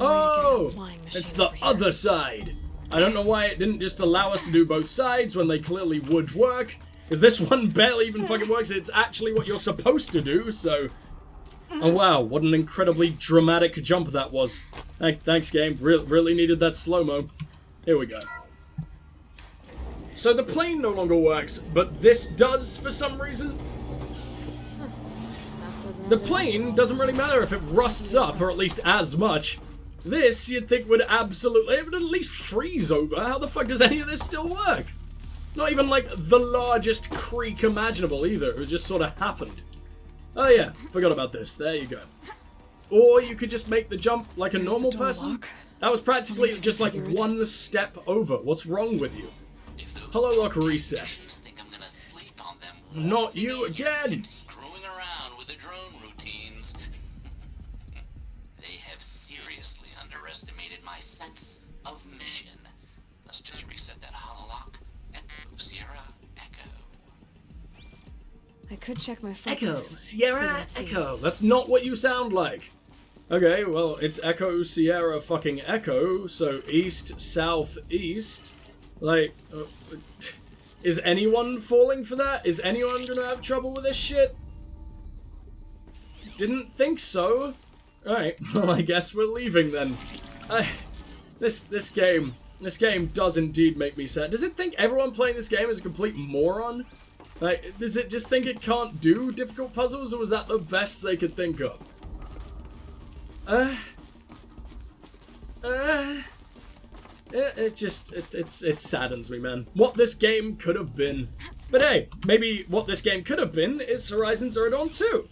Oh, it's the other side. I don't know why it didn't just allow us to do both sides when they clearly would work. Because this one barely even fucking works. It's actually what you're supposed to do, so... Oh wow, what an incredibly dramatic jump that was. Thanks, game. Really needed that slow-mo. Here we go. So the plane no longer works, but this does for some reason. The plane doesn't really matter if it rusts up, or at least as much. This, you'd think would absolutely... It would at least freeze over. How the fuck does any of this still work? Not even like the largest creak imaginable either. It just sort of happened. Oh yeah, forgot about this. There you go. Or you could just make the jump like a normal person. That was practically just like one step over. What's wrong with you? Hello, lock reset. Not you again! Screwing around with the drone routines. They have seriously underestimated my sense of mission. Let's just reset that hololock. Echo, Sierra, Echo. I could check my phone. Echo, Sierra, Echo. That's not what you sound like. Okay, well, it's Echo, Sierra, fucking Echo, so east, south, east. Like, is anyone falling for that? Is anyone gonna have trouble with this shit? Didn't think so. Alright, well, I guess we're leaving then. This game does indeed make me sad. Does it think everyone playing this game is a complete moron? Like, does it just think it can't do difficult puzzles, or was that the best they could think of? It saddens me, man. What this game could have been. But hey, maybe what this game could have been is Horizon Zero Dawn 2.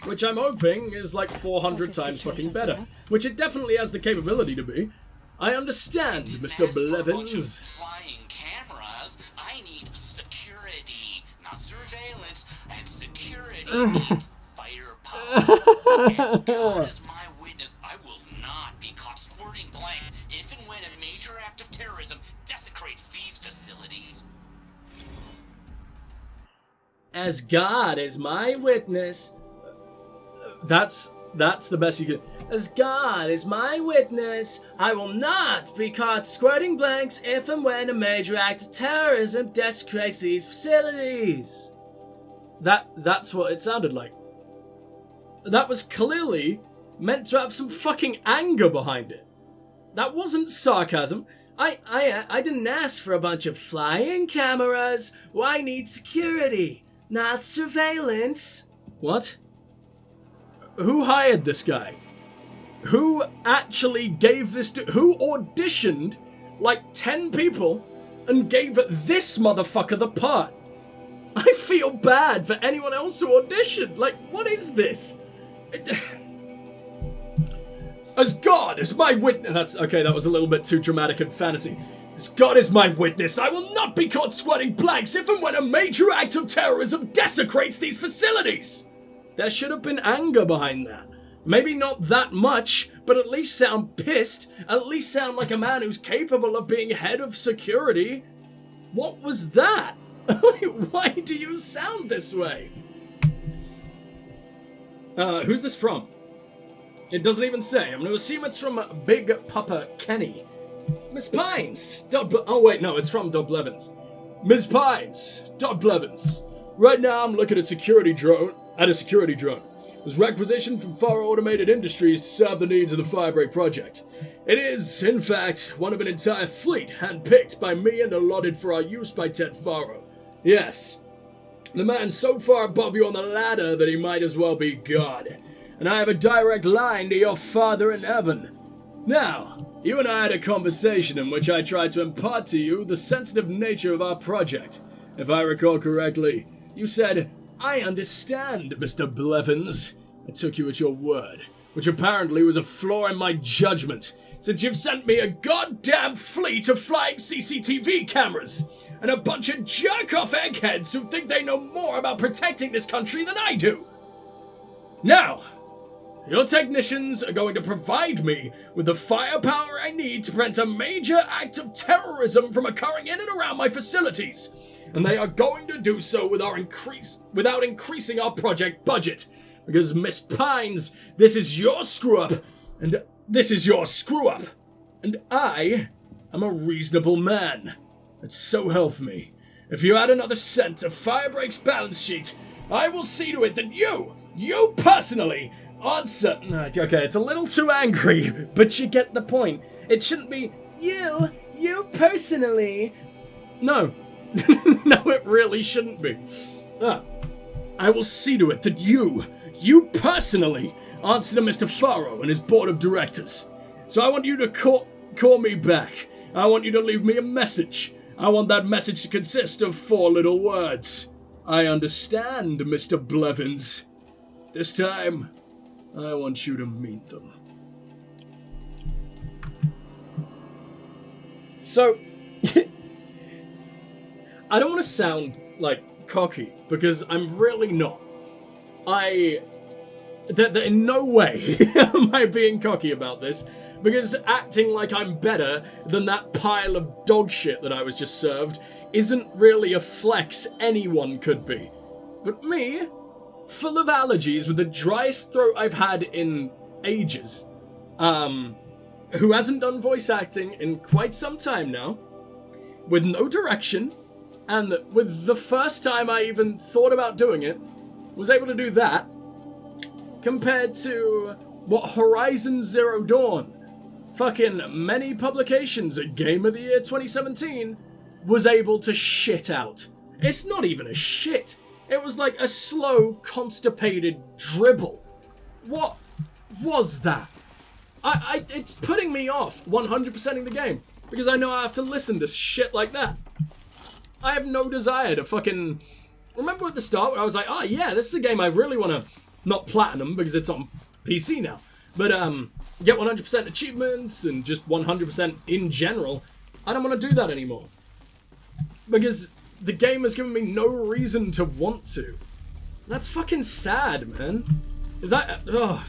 Which I'm hoping is like 400 times fucking better. Which it definitely has the capability to be. I understand, Mr. Blevins. Flying cameras, I need security, not surveillance, and security means firepower. As God is my witness, I will not be caught squirting blanks if and when a major act of terrorism desecrates these facilities. As God is my witness. That's the best you can. As God is my witness, I will not be caught squirting blanks if and when a major act of terrorism desecrates these facilities. That's what it sounded like. That was clearly meant to have some fucking anger behind it. That wasn't sarcasm. I didn't ask for a bunch of flying cameras. I need security, not surveillance. What? Who hired this guy? Who actually gave this to... Who auditioned like 10 people and gave this motherfucker the part? I feel bad for anyone else who auditioned. Like, what is this? As God is my witness... That's... Okay, that was a little bit too dramatic and fantasy. As God is my witness, I will not be caught squatting blanks if and when a major act of terrorism desecrates these facilities. There should have been anger behind that. Maybe not that much, but at least sound pissed. At least sound like a man who's capable of being head of security. What was that? Why do you sound this way? Who's this from? It doesn't even say. I'm going to assume it's from Big Papa Kenny. Miss Pines! Oh wait, no, it's from Doug Blevins. Miss Pines! Doug Blevins. Right now I'm looking at a security drone. It was requisitioned from Far Automated Industries to serve the needs of the Firebreak project. It is, in fact, one of an entire fleet handpicked by me and allotted for our use by Ted Faro. Yes. The man's so far above you on the ladder that he might as well be God. And I have a direct line to your Father in heaven. Now, you and I had a conversation in which I tried to impart to you the sensitive nature of our project. If I recall correctly, you said, I understand, Mr. Blevins. I took you at your word, which apparently was a flaw in my judgment, since you've sent me a goddamn fleet of flying CCTV cameras, and a bunch of jerk-off eggheads who think they know more about protecting this country than I do. Now, your technicians are going to provide me with the firepower I need to prevent a major act of terrorism from occurring in and around my facilities. And they are going to do so without increasing our project budget. Because, Miss Pines, this is your screw-up, And this is your screw-up. And I am a reasonable man. And so help me. If you add another cent to Firebreak's balance sheet, I will see to it that you personally, answer... Okay, it's a little too angry, but you get the point. It shouldn't be, you personally. No. No, it really shouldn't be. I will see to it that you personally answer to Mr. Faro and his board of directors. So I want you to call me back. I want you to leave me a message. I want that message to consist of 4 little words. I understand, Mr. Blevins. This time, I want you to meet them. So, I don't want to sound, like, cocky, because I'm really not. In no way am I being cocky about this, because acting like I'm better than that pile of dog shit that I was just served isn't really a flex anyone could be. But me, full of allergies with the driest throat I've had in ages, who hasn't done voice acting in quite some time now, with no direction, and with the first time I even thought about doing it, was able to do that, compared to what Horizon Zero Dawn, fucking many publications at Game of the Year 2017, was able to shit out. It's not even a shit. It was like a slow, constipated dribble. What was that? It's putting me off 100%ing the game, because I know I have to listen to shit like that. I have no desire to fucking... Remember at the start where I was like, oh yeah, this is a game I really want to... Not platinum, because it's on PC now. But, get 100% achievements and just 100% in general. I don't want to do that anymore. Because the game has given me no reason to want to. That's fucking sad, man.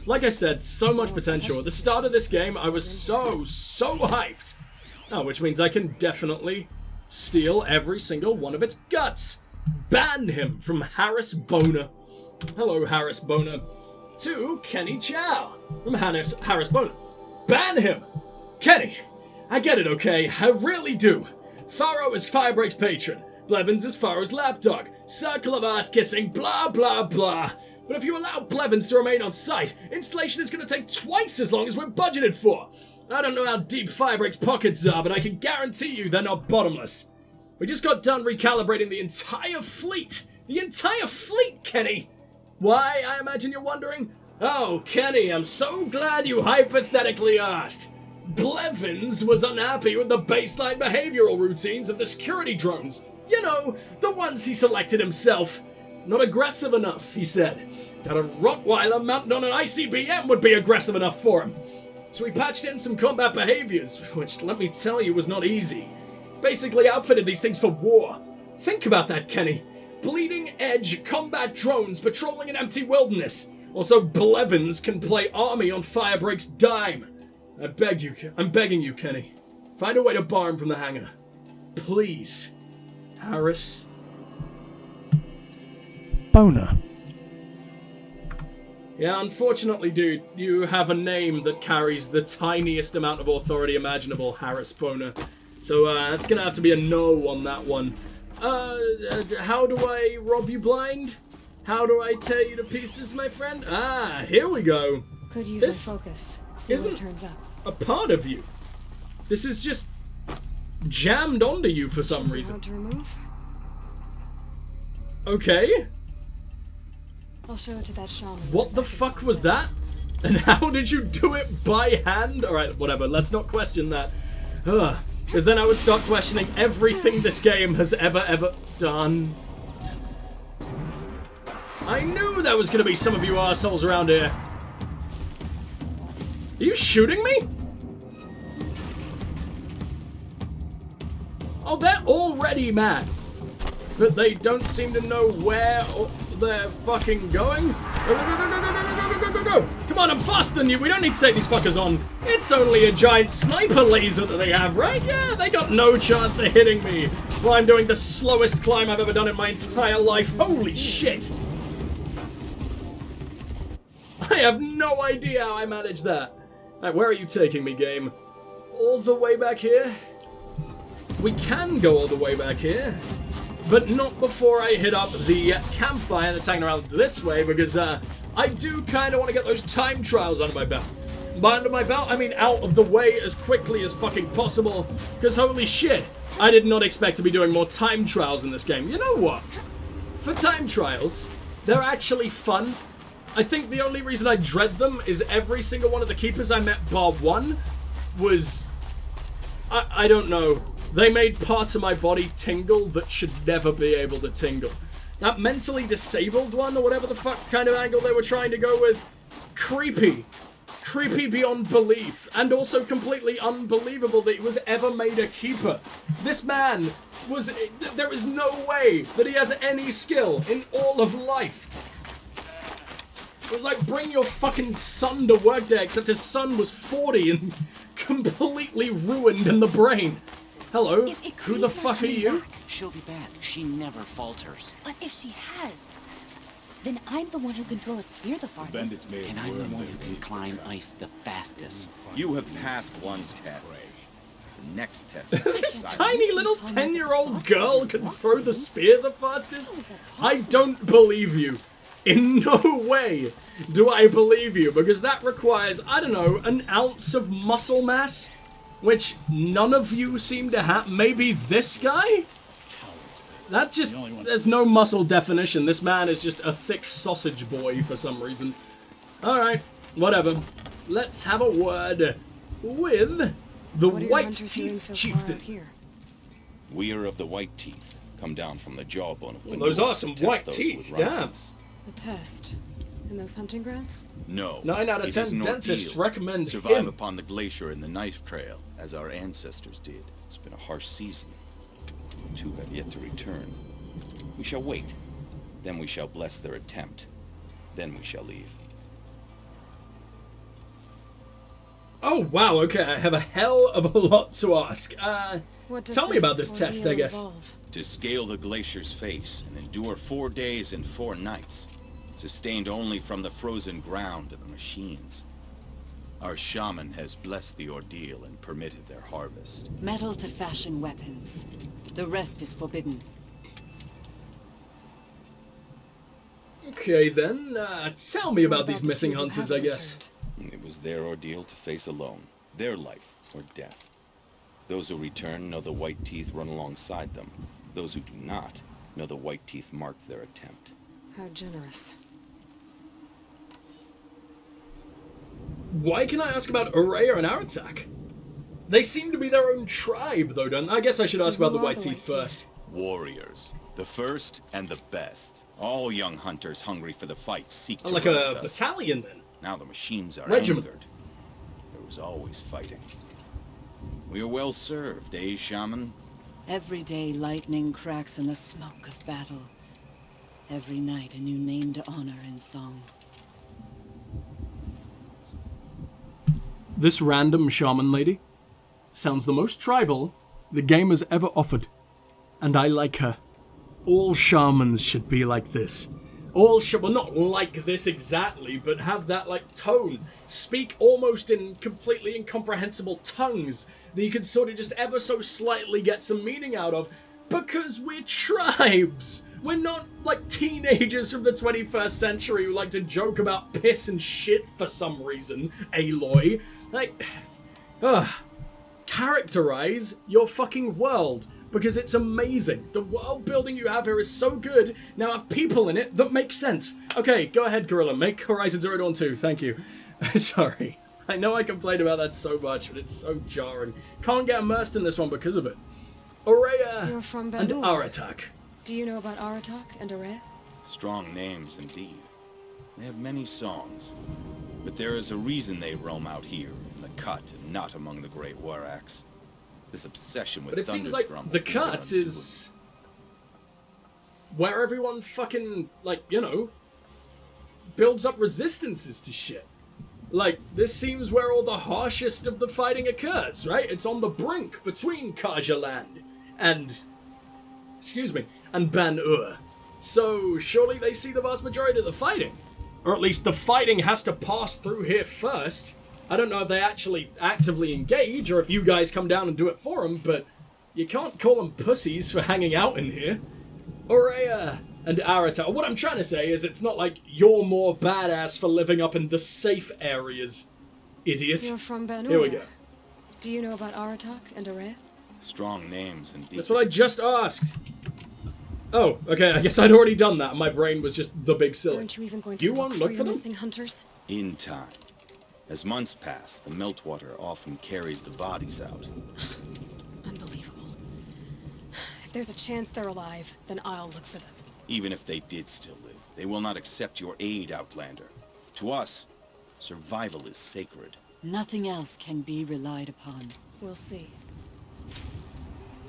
Like I said, so much potential. At the start of this game, I was so hyped. Oh, which means I can definitely steal every single one of its guts. Ban him from Harris Boner. Hello, Harris Boner. To Kenny Chow from Harris Boner. Ban him! Kenny, I get it, okay? I really do. Faro is Firebreak's patron. Blevins is Faro's lapdog. Circle of ass kissing, blah, blah, blah. But if you allow Blevins to remain on site, installation is going to take twice as long as we're budgeted for. I don't know how deep Firebreak's pockets are, but I can guarantee you they're not bottomless. We just got done recalibrating the entire fleet. The entire fleet, Kenny! Why, I imagine you're wondering? Oh, Kenny, I'm so glad you hypothetically asked. Blevins was unhappy with the baseline behavioral routines of the security drones. You know, the ones he selected himself. Not aggressive enough, he said. That a Rottweiler mounted on an ICBM would be aggressive enough for him. So he patched in some combat behaviors, which, let me tell you, was not easy. Basically outfitted these things for war. Think about that, Kenny. Bleeding-edge combat drones patrolling an empty wilderness. Also, Blevins can play army on Firebreak's dime. I'm begging you, Kenny. Find a way to bar him from the hangar. Please. Harris Boner. Yeah, unfortunately, dude, you have a name that carries the tiniest amount of authority imaginable, Harris Boner. So, that's gonna have to be a no on that one. How do I rob you blind? How do I tear you to pieces, my friend? Ah, here we go. Could use This more focus. See what isn't it turns up. a part of you. This is just jammed onto you for some reason. Want to remove? Okay. I'll show it to that shaman. What the fuck was that? And how did you do it by hand? Alright, whatever, let's not question that. Because then I would start questioning everything this game has ever done. I knew there was going to be some of you assholes around here. Are you shooting me? Oh, they're already mad. But they don't seem to know where they're fucking going. Go. Come on, I'm faster than you. We don't need to take these fuckers on. It's only a giant sniper laser that they have, right? Yeah, they got no chance of hitting me while I'm doing the slowest climb I've ever done in my entire life. Holy shit. I have no idea how I managed that. Alright, where are you taking me, game? All the way back here? We can go all the way back here, but not before I hit up the campfire that's hanging around this way, because I do kind of want to get those time trials under my belt. By under my belt, I mean out of the way as quickly as fucking possible, because holy shit, I did not expect to be doing more time trials in this game. You know what? For time trials, they're actually fun. I think the only reason I dread them is every single one of the keepers I met bar one was... I don't know. They made parts of my body tingle that should never be able to tingle. That mentally disabled one, or whatever the fuck kind of angle they were trying to go with, creepy. Creepy beyond belief, and also completely unbelievable that he was ever made a keeper. This man was... There is no way that he has any skill in all of life. It was like, bring your fucking son to work day, except his son was 40 and completely ruined in the brain. Hello, who the fuck are you? She'll be back. She never falters. But if she has, then I'm the one who can throw a spear the farthest. And I'm the one who can climb ice the fastest. You have passed one test. The next test. This tiny little 10-year-old girl can throw the spear the fastest? I don't believe you. In no way do I believe you, because that requires, I don't know, an ounce of muscle mass, which none of you seem to have. Maybe this guy? That just, there's no muscle definition. This man is just a thick sausage boy for some reason. Alright, whatever. Let's have a word with the What are your White hunters doing Teeth so far Chieftain. out here? We are of the white teeth, come down from the jawbone of Well, those Winnow are some to test white those teeth, with damn. rifles. A test. In those hunting grounds? No. 9 out of it 10 is an dentists ordeal. recommend Survive him. upon the glacier and the knife trail, as our ancestors did. It's been a harsh season. Two have yet to return. We shall wait. Then we shall bless their attempt. Then we shall leave. Oh, wow, okay, I have a hell of a lot to ask. What does Tell me about this ordeal test, I guess. involve? To scale the glacier's face and endure 4 days and 4 nights, sustained only from the frozen ground of the machines. Our shaman has blessed the ordeal and permitted their harvest. Metal to fashion weapons. The rest is forbidden. Okay, then, tell me What about these the missing two who hunters, haven't I guess. returned? It was their ordeal to face alone, their life or death. Those who return know the white teeth run alongside them. Those who do not know the white teeth marked their attempt. How generous. Why can I ask about Araya and Aratak? They seem to be their own tribe, though, don't they? I guess I should So ask about the who are White the Teeth White first. Warriors, the first and the best. All young hunters hungry for the fight seek to Like run a with us. battalion, then. Now the machines are Regiment. angered. There was always fighting. We are well served, eh, Shaman? Every day lightning cracks in the smoke of battle. Every night a new name to honor in song. This random shaman lady sounds the most tribal the game has ever offered. And I like her. All shamans should be like this. All well, not like this exactly, but have that, like, tone. Speak almost in completely incomprehensible tongues that you could sort of just ever so slightly get some meaning out of, because we're tribes. We're not, like, teenagers from the 21st century who like to joke about piss and shit for some reason, Aloy. Like, characterize your fucking world, because it's amazing. The world building you have here is so good. Now have people in it that make sense. Okay, go ahead, Gorilla. Make Horizon Zero Dawn 2. Thank you. Sorry. I know I complain about that so much, but it's so jarring. Can't get immersed in this one because of it. Araya You're from and Banur. Aratak. Do you know about Aratak and Araya? Strong names indeed. They have many songs. But there is a reason they roam out here, in the cut, and not among the great Waraks. This obsession with But it seems like Thunderstrum the will be cut their is where everyone fucking, like, you know, builds up resistances to shit. Like, this seems where all the harshest of the fighting occurs, right? It's on the brink between Kajaland and, and Ban-Ur. So, surely they see the vast majority of the fighting. Or at least the fighting has to pass through here first. I don't know if they actually actively engage or if you guys come down and do it for them, but you can't call them pussies for hanging out in here. Aurea and Aratar. What I'm trying to say is it's not like you're more badass for living up in the safe areas, idiot. You're from Banura. Here we go. Do you know about Aratak and Aloy? Strong names indeed. That's what I just asked. Oh, okay, I guess I'd already done that. My brain was just the big silly. Aren't you even going Do you to want to look look for for your them? missing hunters? In time. As months pass, the meltwater often carries the bodies out. Unbelievable. If there's a chance they're alive, then I'll look for them. Even if they did still live, they will not accept your aid, Outlander. To us, survival is sacred. Nothing else can be relied upon. We'll see.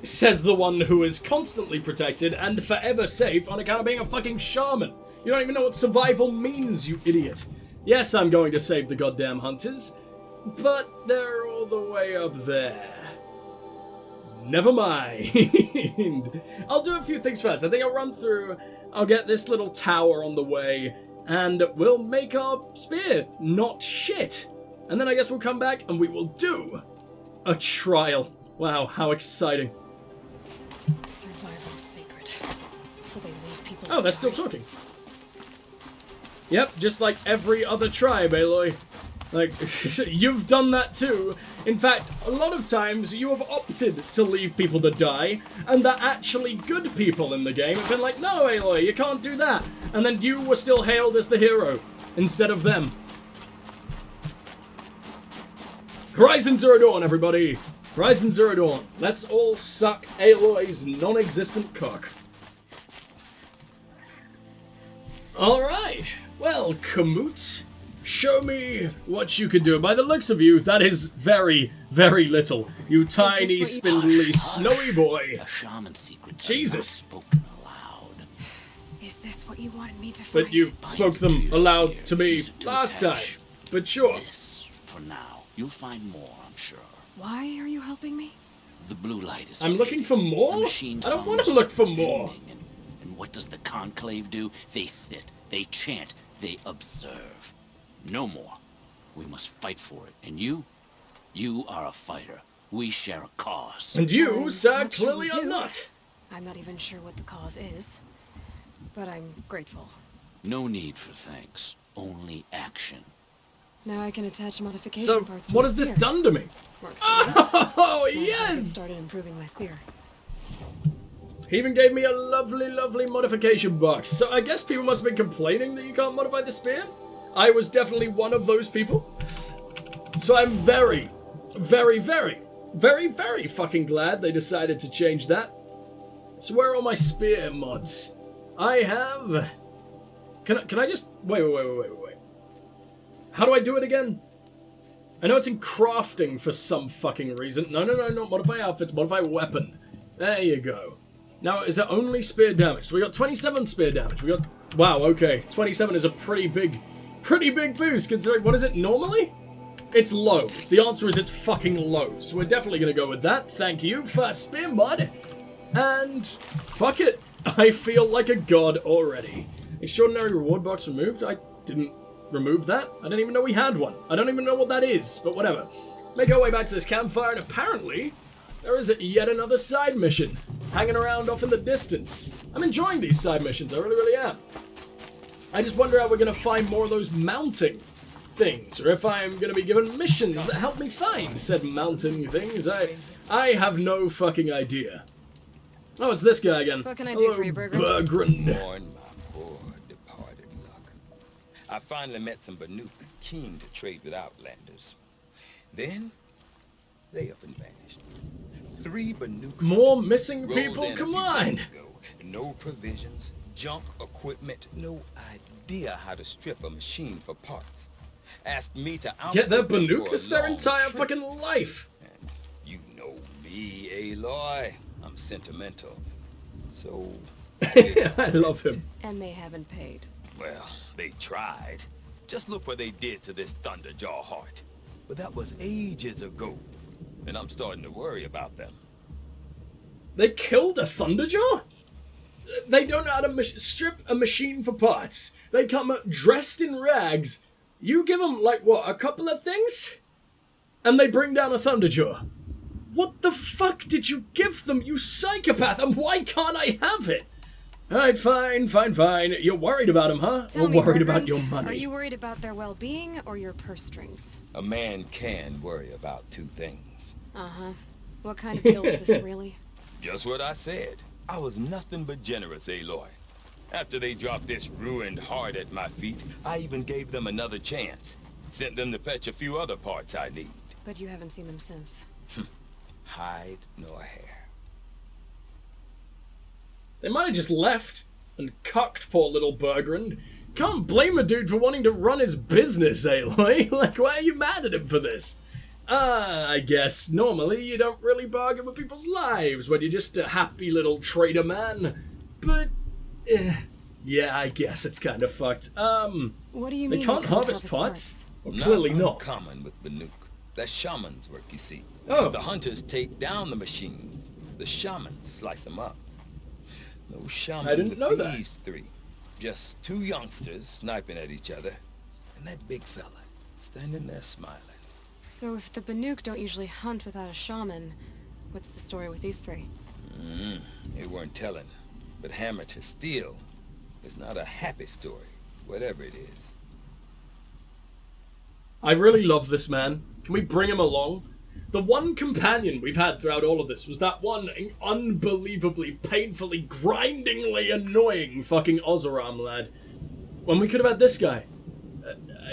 Says the one who is constantly protected and forever safe on account of being a fucking shaman. You don't even know what survival means, you idiot. Yes, I'm going to save the goddamn hunters, but they're all the way up there. Never mind. I'll do a few things first. I think I'll run through, I'll get this little tower on the way, and we'll make our spear not shit. And then I guess we'll come back and we will do a trial. Wow, how exciting. Survival is sacred. So they leave people. Oh, they're still talking. Yep, just like every other tribe, Aloy. Like, you've done that too. In fact, a lot of times you have opted to leave people to die, and they're actually good people in the game have been like, no, Aloy, you can't do that. And then you were still hailed as the hero, instead of them. Horizon Zero Dawn, everybody! Horizon Zero Dawn. Let's all suck Aloy's non-existent cock. Alright, well, Kamut, show me what you can do. By the looks of you, that is very, very little. You tiny, spindly, snowy boy. A shaman's secrets Jesus. are not spoken aloud. Is this what you wanted me to find? But you spoke them aloud to me last time. But sure. This, for now. You'll find more, I'm sure. Why are you helping me? The blue light is I'm looking for fading. more? The machine I don't want to songs look for are more. ending, and what does the conclave do? They sit, they chant, they observe. No more. We must fight for it. And you are a fighter. We share a cause. And you, I'm sir, not sure clearly we are do. not. I'm not even sure what the cause is, but I'm grateful. No need for thanks. Only action. Now I can attach modification So, parts to what my has this spear. done to me? Works for me. Oh, Now I yes! started improving my spear. He even gave me a lovely, lovely modification box. So I guess people must have been complaining that you can't modify the spear. I was definitely one of those people. So I'm very, very, very, very, very fucking glad they decided to change that. So where are all my spear mods? I have... Can I just... Wait. How do I do it again? I know it's in crafting for some fucking reason. No, not modify outfits, modify weapon. There you go. Now, is it only spear damage? So we got 27 spear damage. We got... Wow, okay. 27 is a pretty big boost, considering... What is it normally? It's low. The answer is it's fucking low. So we're definitely going to go with that. Thank you for spear mod. And... Fuck it. I feel like a god already. Extraordinary reward box removed? I didn't remove that. I didn't even know we had one. I don't even know what that is, but whatever. Make our way back to this campfire, and apparently... There is yet another side mission hanging around off in the distance. I'm enjoying these side missions, I really, really am. I just wonder how we're going to find more of those mounting things, or if I'm going to be given missions that help me find said mounting things. I have no fucking idea. Oh, it's this guy again. What can I do for you, Burger? Bergrund. Mourn my poor departed luck. I finally met some Banuk keen to trade with Outlanders. Then, they up and vanished. 3 Banuk More missing rolled people? in a Come few on. days ago. No provisions, junk equipment, no idea how to strip a machine for parts. Asked me to Get their outfit them for Banuk a is their long entire trip. fucking life. And you know me, Aloy. I'm sentimental. So, I love him. And they haven't paid. well, they tried. Just look what they did to this Thunderjaw heart. But that was ages ago. And I'm starting to worry about them. They killed a Thunderjaw? They don't know how to strip a machine for parts. They come dressed in rags. You give them, like, what, a couple of things? and they bring down a Thunderjaw. What the fuck did you give them, you psychopath, and why can't I have it? Alright, fine. You're worried about them, huh? Tell Or me, worried Bertrand, about your money? Are you worried about their well-being or your purse strings? A man can worry about two things. Uh-huh. What kind of deal is this, really? Just what I said. I was nothing but generous, Aloy. After they dropped this ruined heart at my feet, I even gave them another chance. Sent them to fetch a few other parts I need. But you haven't seen them since. Hide nor hair. They might have just left and cucked poor little Bergrand. Can't blame a dude for wanting to run his business, Aloy. Like, why are you mad at him for this? I guess normally you don't really bargain with people's lives when you're just a happy little trader man. But, yeah, I guess it's kind of fucked. What do you mean they can't harvest parts? Well, Not clearly not. uncommon with Banuk. That's shaman's work, you see. Oh. The hunters take down the machines. The shamans slice them up. No shaman I didn't with know that. these three. Just two youngsters sniping at each other. And that big fella standing there smiling. So if the Banuk don't usually hunt without a shaman, what's the story with these three? They weren't telling. But hammer to steel is not a happy story, whatever it is. I really love this man. Can we bring him along? The one companion we've had throughout all of this was that one unbelievably, painfully, grindingly annoying fucking Oseram lad. When we could have had this guy.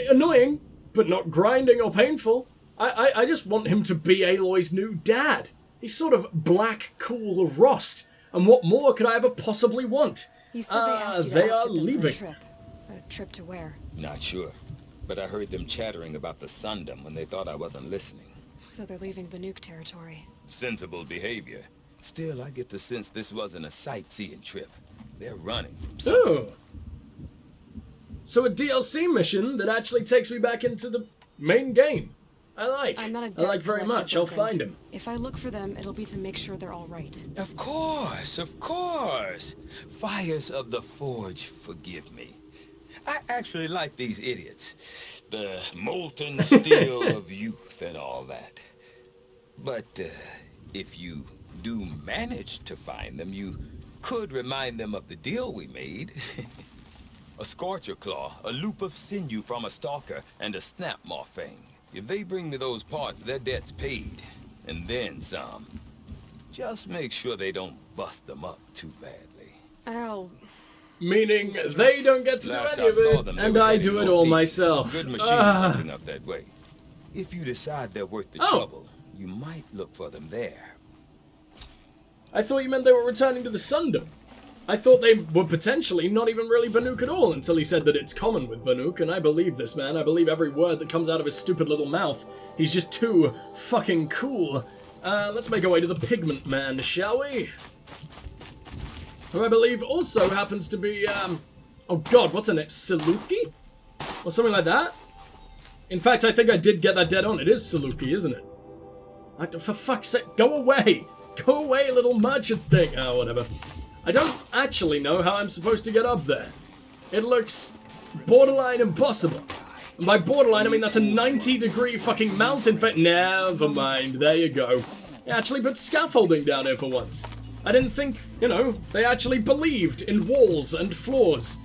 Annoying, but not grinding or painful. I just want him to be Aloy's new dad. He's sort of black, cool Rost. And what more could I ever possibly want? You said they asked you to they are outfit them leaving. for a trip. A trip to where? Not sure. But I heard them chattering about the Sundom when they thought I wasn't listening. So they're leaving Banuk territory. Sensible behavior. Still, I get the sense this wasn't a sightseeing trip. They're running from something. Ooh. So a DLC mission that actually takes me back into the main game. I like. I'm not a I debt like very collector, much. I'll Bertrand. find him. If I look for them, it'll be to make sure they're all right. Of course, of course. Fires of the Forge, forgive me. I actually like these idiots. The molten steel of youth and all that. But if you do manage to find them, you could remind them of the deal we made. A scorcher claw, a loop of sinew from a stalker, and a snap maw fang. If they bring me those parts, their debt's paid. And then some. Just make sure they don't bust them up too badly. I'll... Meaning they don't get to do Last any I of saw it, them, they and were I heading do it northeast. all myself. Good machine hunting up that way. If you decide they're worth the Oh. trouble, you might look for them there. I thought you meant they were returning to the Sundom. I thought they were potentially not even really Banuk at all until he said that it's common with Banuk, and I believe this man. I believe every word that comes out of his stupid little mouth. He's just too fucking cool. Let's make our way to the Pigment Man, shall we? Who I believe also happens to be, oh god, what's her name? Saluki? Or something like that? In fact, I think I did get that dead on. It is Saluki, isn't it? For fuck's sake, go away! Go away, little merchant thing! Oh, whatever. I don't actually know how I'm supposed to get up there. It looks borderline impossible. And by borderline, I mean that's a 90-degree fucking mountain Never mind, there you go. They actually put scaffolding down here for once. I didn't think, you know, they actually believed in walls and floors.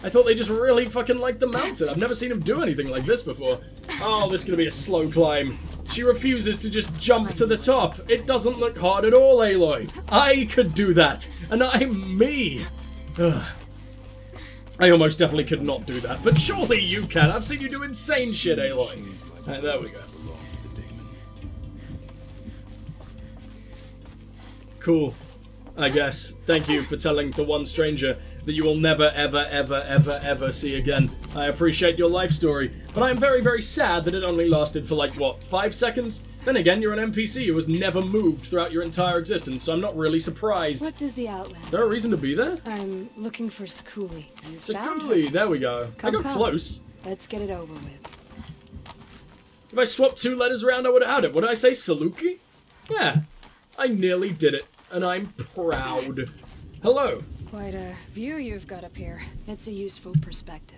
I thought they just really fucking liked the mountain. I've never seen them do anything like this before. Oh, this is gonna be a slow climb. She refuses to just jump to the top. It doesn't look hard at all, Aloy. I could do that, and I'm me. Ugh. I almost definitely could not do that, but surely you can. I've seen you do insane shit, Aloy. Alright, there we go. Cool. I guess. Thank you for telling the one stranger that you will never, ever, ever, ever, ever see again. I appreciate your life story, but I am very, very sad that it only lasted for like, what, 5 seconds? Then again, you're an NPC who has never moved throughout your entire existence, so I'm not really surprised. What does the Outlander? Is there a reason to be there? I'm looking for Sakuli. Sakuli, there we go. I Come, got come. close. Let's get it over with. If I swapped 2 letters around, I would have had it. What did I say, Saluki? Yeah, I nearly did it, and I'm proud. Hello. Quite a view you've got up here. It's a useful perspective.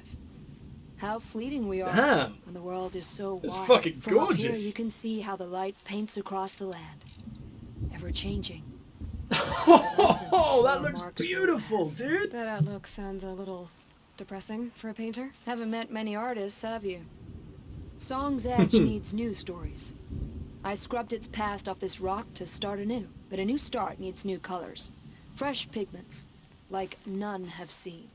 How fleeting we are. Damn. When the world is so It's wide. fucking From up here, gorgeous. you can see how the light paints across the land. Ever changing. Oh, that looks beautiful, dude. That outlook sounds a little depressing for a painter. Haven't met many artists, have you? Song's edge needs new stories. I scrubbed its past off this rock to start anew, but a new start needs new colors. Fresh pigments, like none have seen.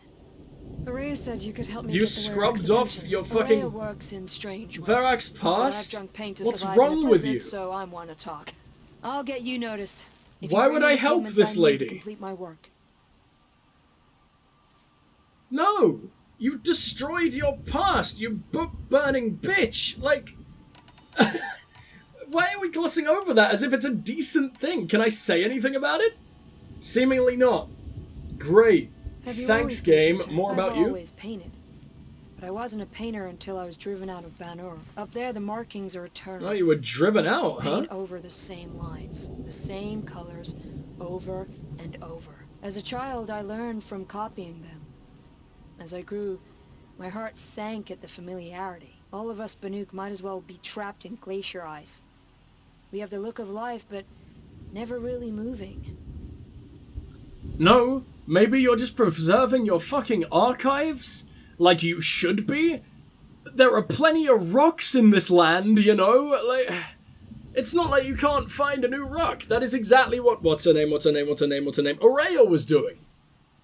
Araya said you could help me. You get the scrubbed Varroc's off attention. your fucking Araya works in strange ways. Varroc's But past? I've drunk paint to What's survive in wrong the with blizzard, you? So I want to talk. I'll get you noticed. If you Why bring would me I the help pigments this I need to lady? complete my work. No! You destroyed your past, you book-burning bitch! Like... Why are we glossing over that as if it's a decent thing? Can I say anything about it? Seemingly not. Great. Have you Thanks, always been a game. painter? More about I've you? always painted. But I wasn't a painter until I was driven out of Banur. Up there, the markings are eternal. Oh, you were driven out, huh? Paint over the same lines, the same colors, over and over. As a child, I learned from copying them. As I grew, my heart sank at the familiarity. All of us Banuk might as well be trapped in glacier ice. We have the look of life, but never really moving. No, maybe you're just preserving your fucking archives? Like you should be? There are plenty of rocks in this land, you know? Like, it's not like you can't find a new rock. That is exactly what... What's her name? Araya was doing.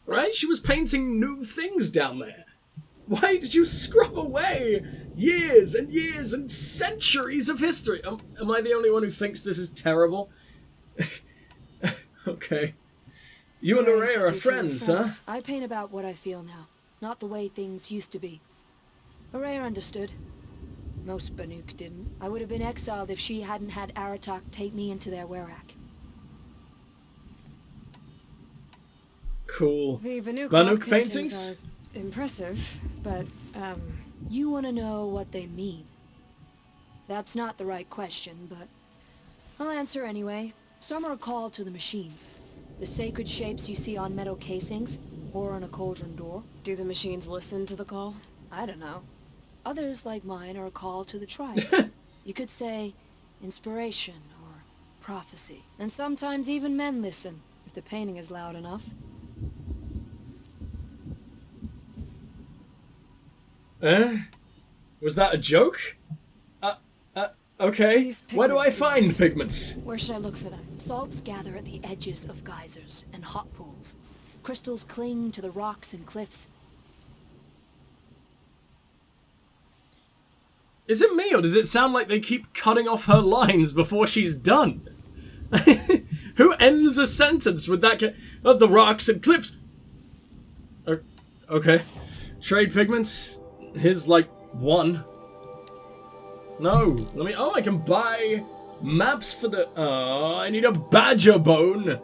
Right? She was painting new things down there. Why did you scrub away years and years and centuries of history? Am I the only one who thinks this is terrible? Okay. You and Araya are friends, huh? I paint about what I feel now, not the way things used to be. Araya understood. Most Banuk didn't. I would have been exiled if she hadn't had Aratak take me into their Werak. Cool. The Banuk Banuk paintings? are impressive, but, you want to know what they mean. That's not the right question, but I'll answer anyway. Some are a call to the machines. The sacred shapes you see on metal casings, or on a cauldron door. Do the machines listen to the call? I don't know. Others, like mine, are a call to the tribe. You could say inspiration or prophecy. And sometimes even men listen, if the painting is loud enough. Was that a joke? Okay. These Where do I pigments find last. pigments? Where should I look for them? Salts gather at the edges of geysers and hot pools. Crystals cling to the rocks and cliffs. Is it me, or does it sound like they keep cutting off her lines before she's done? Who ends a sentence with that of the rocks and cliffs? Okay. Trade pigments. Here's like one. No. Let me... Oh, I can buy maps for the... Oh, I need a badger bone.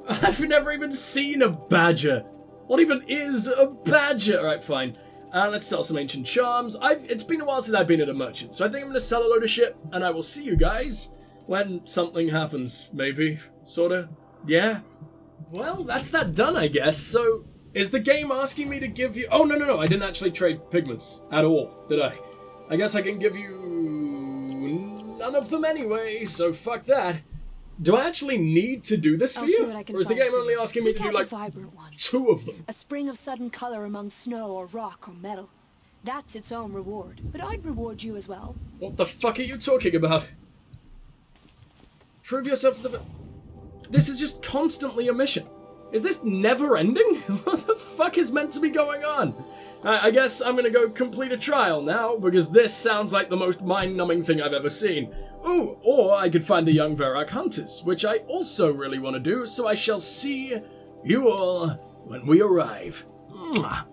I've never even seen a badger. What even is a badger? Alright, fine. Let's sell some ancient charms. It's been a while since I've been at a merchant, so I think I'm going to sell a load of shit, and I will see you guys when something happens, maybe. Sorta. Yeah. Well, that's that done, I guess. So, is the game asking me to give you... Oh, no, I didn't actually trade pigments at all, did I? I guess I can give you none of them anyway, so fuck that. Do I actually need to do this for I'll see you? what I can Or is the find game for only you. asking me Seek to do out like the vibrant one. 2 of them? A spring of sudden color among snow or rock or metal. That's its own reward. But I'd reward you as well. What the fuck are you talking about? Prove yourself to the... This is just constantly a mission. Is this never ending? What the fuck is meant to be going on? I guess I'm gonna go complete a trial now, because this sounds like the most mind-numbing thing I've ever seen. Ooh, or I could find the young Varrock hunters, which I also really want to do, so I shall see you all when we arrive. Mwah.